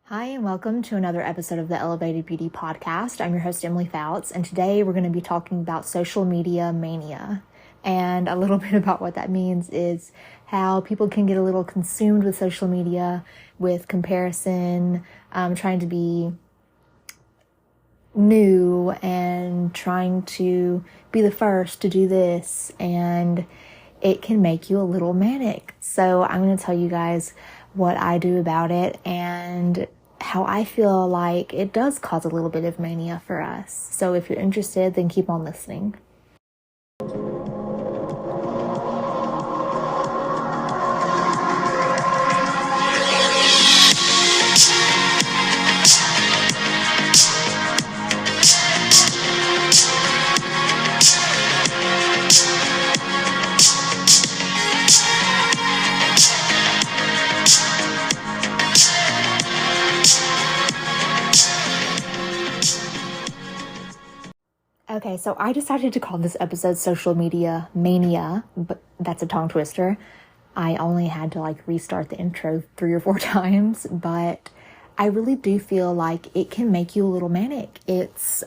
Hi, and welcome to another episode of the Elevated Beauty Podcast. I'm your host, Emily Fouts, and today we're going to be talking about social media mania. And a little bit about what that means is how people can get a little consumed with social media, with comparison, trying to be new and trying to be the first to do this, and it can make you a little manic. So I'm going to tell you guys what I do about it and how I feel like it does cause a little bit of mania for us. So if you're interested, then keep on listening. Okay, so I decided to call this episode Social Media Mania, but that's a tongue twister. I only had to restart the intro 3 or 4 times, but I really do feel like it can make you a little manic. It's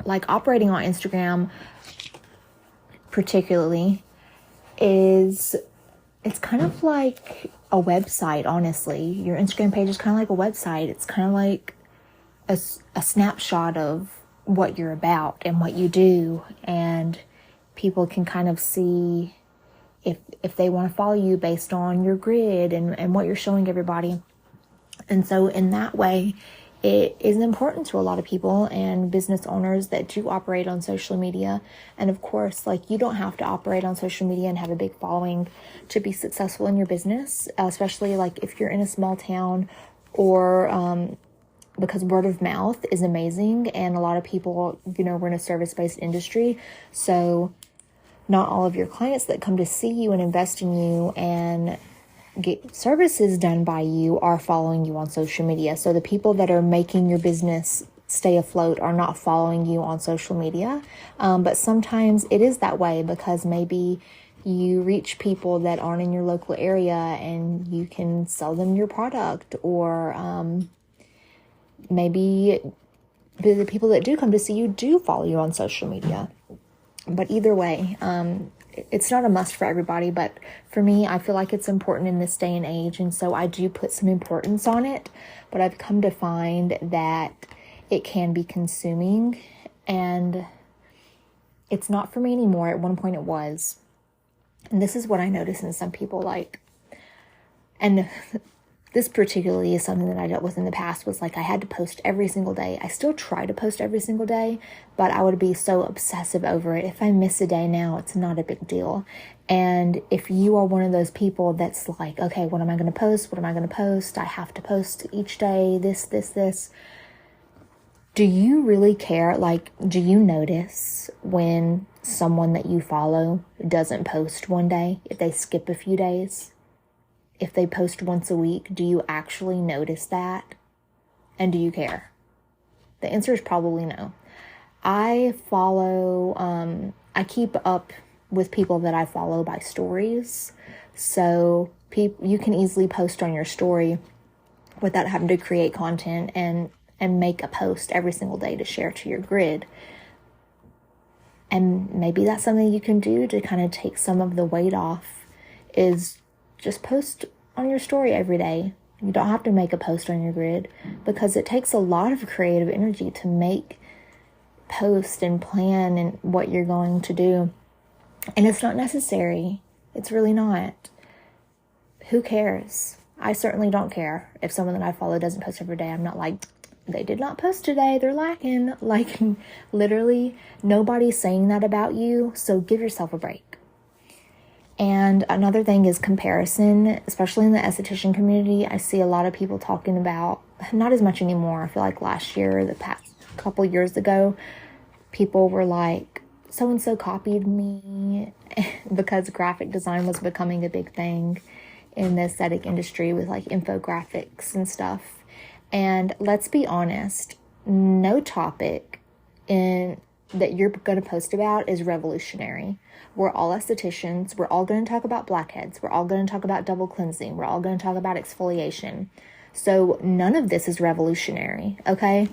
like operating on Instagram particularly it's kind of like a website, honestly. Your Instagram page is kind of like a website. It's kind of like a snapshot of what you're about and what you do, and people can kind of see if they want to follow you based on your grid and what you're showing everybody. And so in that way, it is important to a lot of people and business owners that do operate on social media. And of course, you don't have to operate on social media and have a big following to be successful in your business, especially if you're in a small town, or because word of mouth is amazing. And a lot of people, we're in a service-based industry. So not all of your clients that come to see you and invest in you and get services done by you are following you on social media. So the people that are making your business stay afloat are not following you on social media. But sometimes it is that way because maybe you reach people that aren't in your local area and you can sell them your product, or maybe the people that do come to see you do follow you on social media. But either way, it's not a must for everybody, but for me, I feel like it's important in this day and age, and so I do put some importance on it, but I've come to find that it can be consuming, and it's not for me anymore. At one point it was, and this is what I noticed in some people, and this particularly is something that I dealt with in the past, was I had to post every single day. I still try to post every single day, but I would be so obsessive over it. If I miss a day now, it's not a big deal. And if you are one of those people that's okay, what am I going to post? What am I going to post? I have to post each day, this. Do you really care? Do you notice when someone that you follow doesn't post one day, if they skip a few days? If they post once a week, do you actually notice that? And do you care? The answer is probably no. I keep up with people that I follow by stories. So you can easily post on your story without having to create content and make a post every single day to share to your grid. And maybe that's something you can do to kind of take some of the weight off, is just post on your story every day. You don't have to make a post on your grid, because it takes a lot of creative energy to make post and plan and what you're going to do. And it's not necessary. It's really not. Who cares? I certainly don't care if someone that I follow doesn't post every day. I'm not they did not post today, they're lacking. Literally, nobody's saying that about you, so give yourself a break. And another thing is comparison, especially in the esthetician community. I see a lot of people talking about, not as much anymore. I feel like last year, the past couple years ago, people were like, so-and-so copied me, because graphic design was becoming a big thing in the aesthetic industry with infographics and stuff. And let's be honest, no topic in that you're going to post about is revolutionary. We're all estheticians. We're all going to talk about blackheads. We're all going to talk about double cleansing. We're all going to talk about exfoliation. So none of this is revolutionary, okay?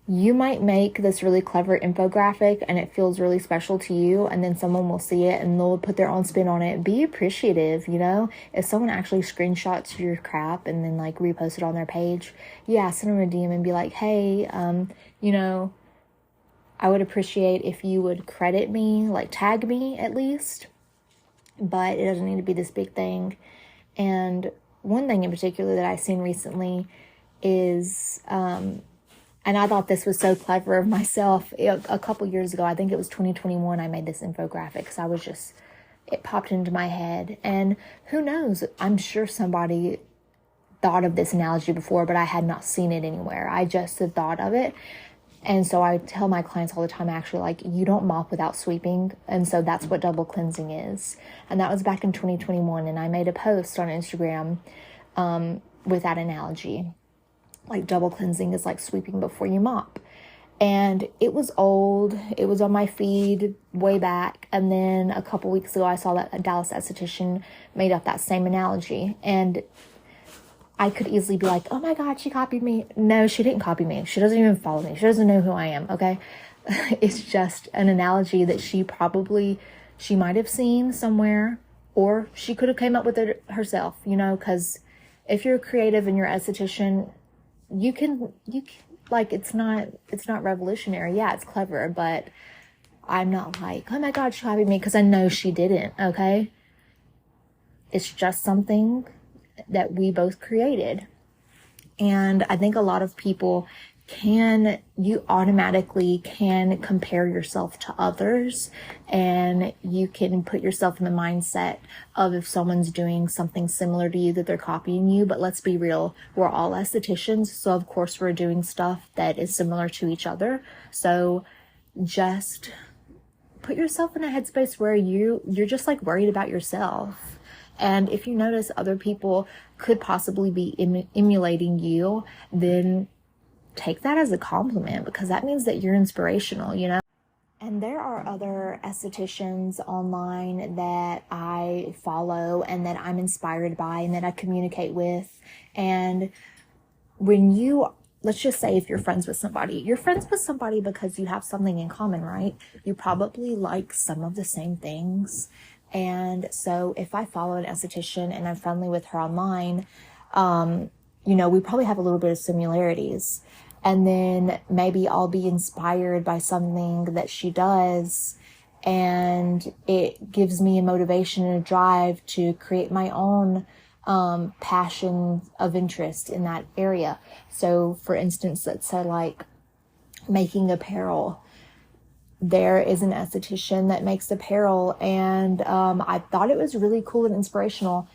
You might make this really clever infographic and it feels really special to you, and then someone will see it and they'll put their own spin on it. Be appreciative, you know? If someone actually screenshots your crap and then like repost it on their page, yeah, send them a DM and be like, hey, you know, I would appreciate if you would credit me, like tag me at least, but it doesn't need to be this big thing. And one thing in particular that I've seen recently is, and I thought this was so clever of myself. A couple years ago, I think it was 2021, I made this infographic because it popped into my head. And who knows, I'm sure somebody thought of this analogy before, but I had not seen it anywhere. I just had thought of it. And so I tell my clients all the time, actually, like, you don't mop without sweeping. And so that's what double cleansing is. And that was back in 2021. And I made a post on Instagram with that analogy. Like, double cleansing is like sweeping before you mop. And it was old. It was on my feed way back. And then a couple weeks ago, I saw that a Dallas esthetician made up that same analogy. And I could easily be like, oh my God, she copied me. No, she didn't copy me. She doesn't even follow me. She doesn't know who I am, okay? It's just an analogy that she might have seen somewhere, or she could have came up with it herself, you know, because if you're creative and you're an esthetician, you can, like, it's not revolutionary. Yeah, it's clever, but I'm not like, oh my God, she copied me, because I know she didn't, okay? It's just something that we both created. And I think a lot of people you automatically can compare yourself to others, and you can put yourself in the mindset of, if someone's doing something similar to you, that they're copying you. But let's be real, we're all estheticians, so of course we're doing stuff that is similar to each other. So just put yourself in a headspace where you're just like worried about yourself. And if you notice other people could possibly be emulating you, then take that as a compliment, because that means that you're inspirational, you know? And there are other estheticians online that I follow and that I'm inspired by and that I communicate with. And let's just say, if you're friends with somebody, you're friends with somebody because you have something in common, right? You probably like some of the same things. And so if I follow an esthetician and I'm friendly with her online, you know, we probably have a little bit of similarities. And then maybe I'll be inspired by something that she does, and it gives me a motivation and a drive to create my own passion of interest in that area. So for instance, let's say like making apparel. There is an esthetician that makes apparel, and I thought it was really cool and inspirational.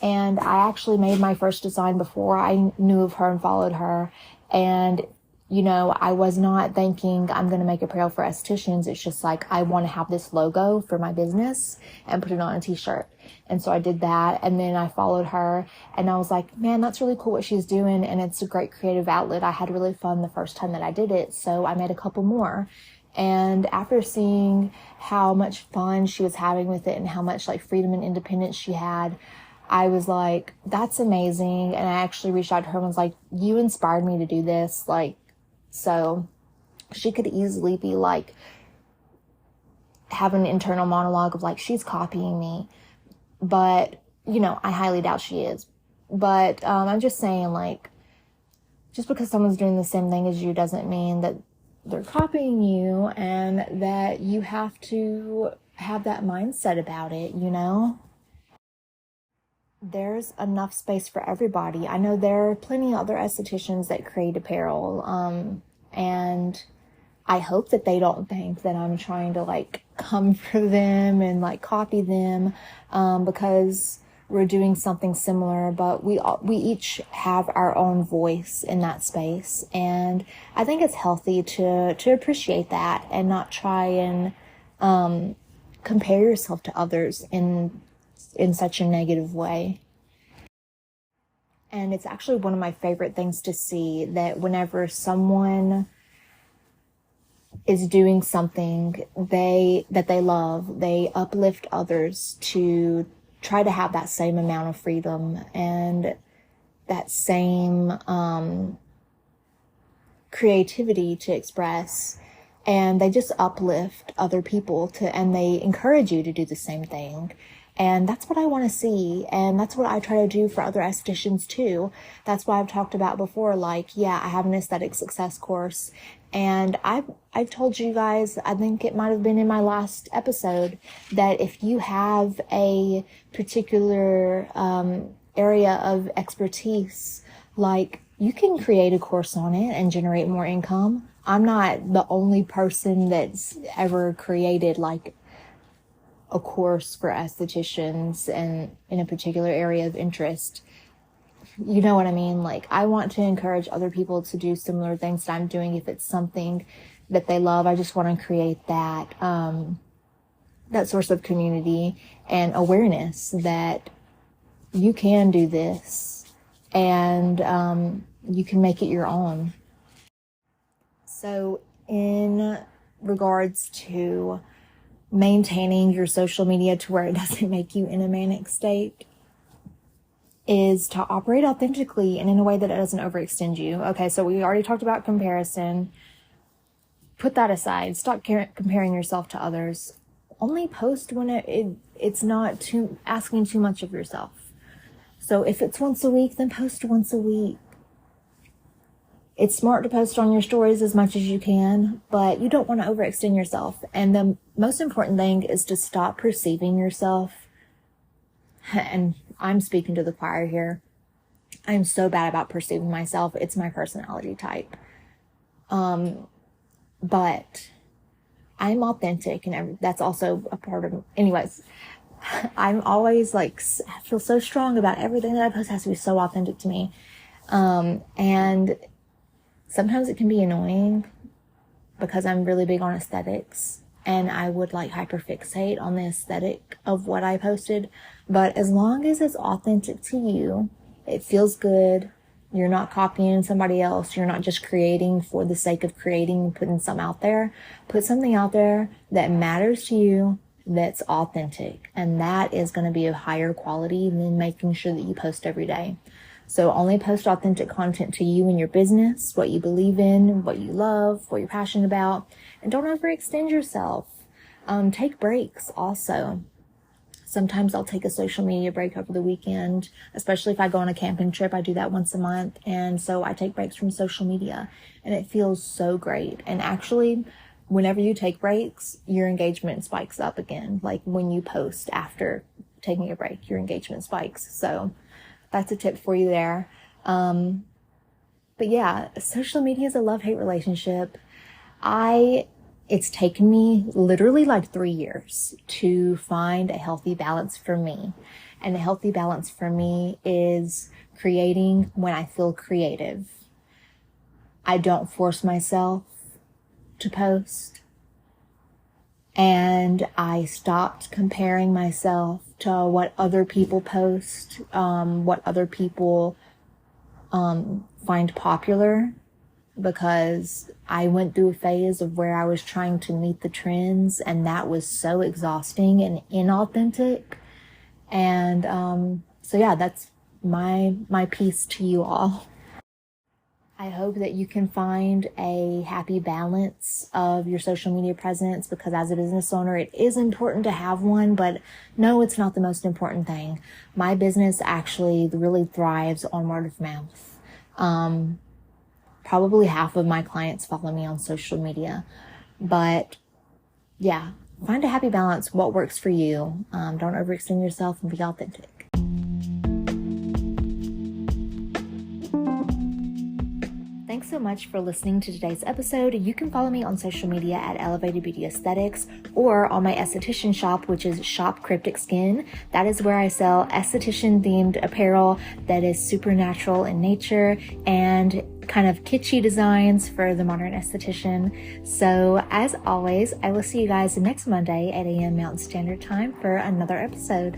And I actually made my first design before I knew of her and followed her. And, you know, I was not thinking I'm going to make apparel for estheticians. It's just like, I want to have this logo for my business and put it on a t-shirt. And so I did that. And then I followed her and I was like, man, that's really cool what she's doing. And it's a great creative outlet. I had really fun the first time that I did it. So I made a couple more. And after seeing how much fun she was having with it and how much like freedom and independence she had, I was like, that's amazing. And I actually reached out to her and was like, you inspired me to do this. Like, so she could easily be like, have an internal monologue of like, she's copying me. But, you know, I highly doubt she is. But I'm just saying, like, just because someone's doing the same thing as you doesn't mean that they're copying you, and that you have to have that mindset about it, you know? There's enough space for everybody. I know there are plenty of other estheticians that create apparel, and I hope that they don't think that I'm trying to like come for them and like copy them, because we're doing something similar, but we each have our own voice in that space. And I think it's healthy to appreciate that and not try and compare yourself to others in such a negative way. And it's actually one of my favorite things to see, that whenever someone is doing something that they love. They uplift others to try to have that same amount of freedom and that same creativity to express, and they just uplift other people and they encourage you to do the same thing. And that's what I want to see. And that's what I try to do for other estheticians too. That's why I've talked about before, like, yeah, I have an aesthetic success course. And I've told you guys, I think it might have been in my last episode, that if you have a particular area of expertise, like, you can create a course on it and generate more income. I'm not the only person that's ever created like a course for estheticians and in a particular area of interest. You know what I mean? Like, I want to encourage other people to do similar things that I'm doing if it's something that they love. I just want to create that that source of community and awareness that you can do this and you can make it your own. So in regards to maintaining your social media to where it doesn't make you in a manic state, is to operate authentically and in a way that it doesn't overextend you. Okay, so we already talked about comparison. Put that aside. Stop comparing yourself to others. Only post when it's not asking too much of yourself. So if it's once a week, then post once a week. It's smart to post on your stories as much as you can, but you don't want to overextend yourself. And the most important thing is to stop perceiving yourself. And I'm speaking to the choir here. I'm so bad about perceiving myself. It's my personality type. But I'm authentic, and that's also a part of, anyways, I'm always like, I feel so strong about everything that I post has to be so authentic to me. And sometimes it can be annoying because I'm really big on aesthetics and I would like hyperfixate on the aesthetic of what I posted. But as long as it's authentic to you, it feels good. You're not copying somebody else. You're not just creating for the sake of creating and putting something out there. Put something out there that matters to you, that's authentic. And that is going to be of higher quality than making sure that you post every day. So only post authentic content to you and your business, what you believe in, what you love, what you're passionate about, and don't overextend yourself. Take breaks also. Sometimes I'll take a social media break over the weekend, especially if I go on a camping trip. I do that once a month. And so I take breaks from social media and it feels so great. And actually, whenever you take breaks, your engagement spikes up again. Like when you post after taking a break, your engagement spikes. So that's a tip for you there. But yeah, social media is a love-hate relationship. It's taken me literally like 3 years to find a healthy balance for me. And a healthy balance for me is creating when I feel creative. I don't force myself to post. And I stopped comparing myself to what other people post, what other people find popular, because I went through a phase of where I was trying to meet the trends, and that was so exhausting and inauthentic. And so yeah, that's my piece to you all. I hope that you can find a happy balance of your social media presence, because as a business owner, it is important to have one, but no, it's not the most important thing. My business actually really thrives on word of mouth. Probably half of my clients follow me on social media, but yeah, find a happy balance. What works for you. Don't overextend yourself and be authentic. Thanks so much for listening to today's episode. You can follow me on social media at Elevated Beauty Aesthetics or on my esthetician shop, which is Shop Cryptic Skin. That is where I sell esthetician themed apparel that is supernatural in nature and kind of kitschy designs for the modern esthetician. So as always, I will see you guys next Monday at 8 a.m. Mountain Standard Time for another episode.